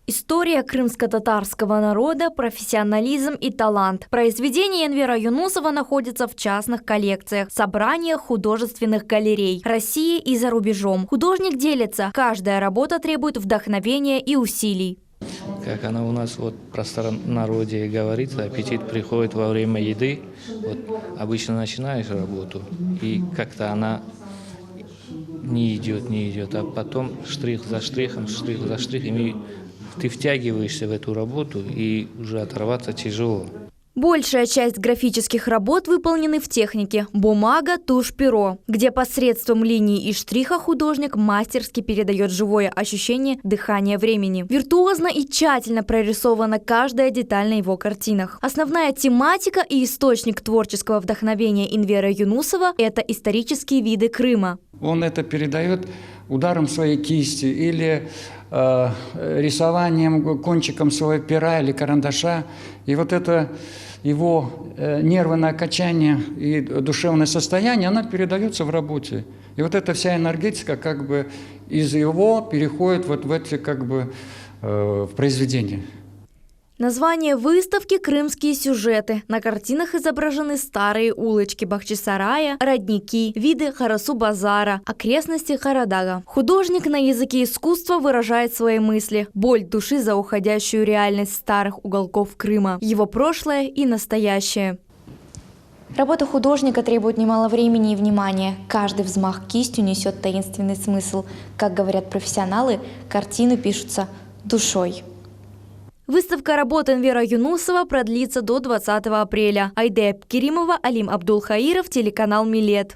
История крымско-татарского народа, профессионализм и талант. Произведения Энвера Юнусова находятся в частных коллекциях, собраниях художественных галерей России и за рубежом. Художник делится, каждая работа требует вдохновения и усилий. Как она у нас в простонародье говорится, аппетит приходит во время еды. Вот обычно начинаешь работу, и как-то она не идет, а потом штрих за штрихом, и ты втягиваешься в эту работу, и уже оторваться тяжело. Большая часть графических работ выполнены в технике бумага, тушь, перо, где посредством линий и штриха художник мастерски передает живое ощущение дыхания времени. Виртуозно и тщательно прорисована каждая деталь на его картинах. Основная тематика и источник творческого вдохновения Энвера Юнусова – это исторические виды Крыма. Он это передает ударом своей кисти или рисованием кончиком своего пера или карандаша. И вот это его нервное качание и душевное состояние, оно передается в работе. И вот эта вся энергетика как бы из его переходит вот в эти как бы в произведение. Название выставки «Крымские сюжеты». На картинах изображены старые улочки Бахчисарая, родники, виды Харасу-базара, окрестности Харадага. Художник на языке искусства выражает свои мысли, боль души за уходящую реальность старых уголков Крыма, его прошлое и настоящее. Работа художника требует немало времени и внимания. Каждый взмах кистью несет таинственный смысл. Как говорят профессионалы, картины пишутся душой. Выставка работ Энвера Юнусова продлится до 20 апреля. Айде Керимова, Алим Абдулхаиров, телеканал Милет.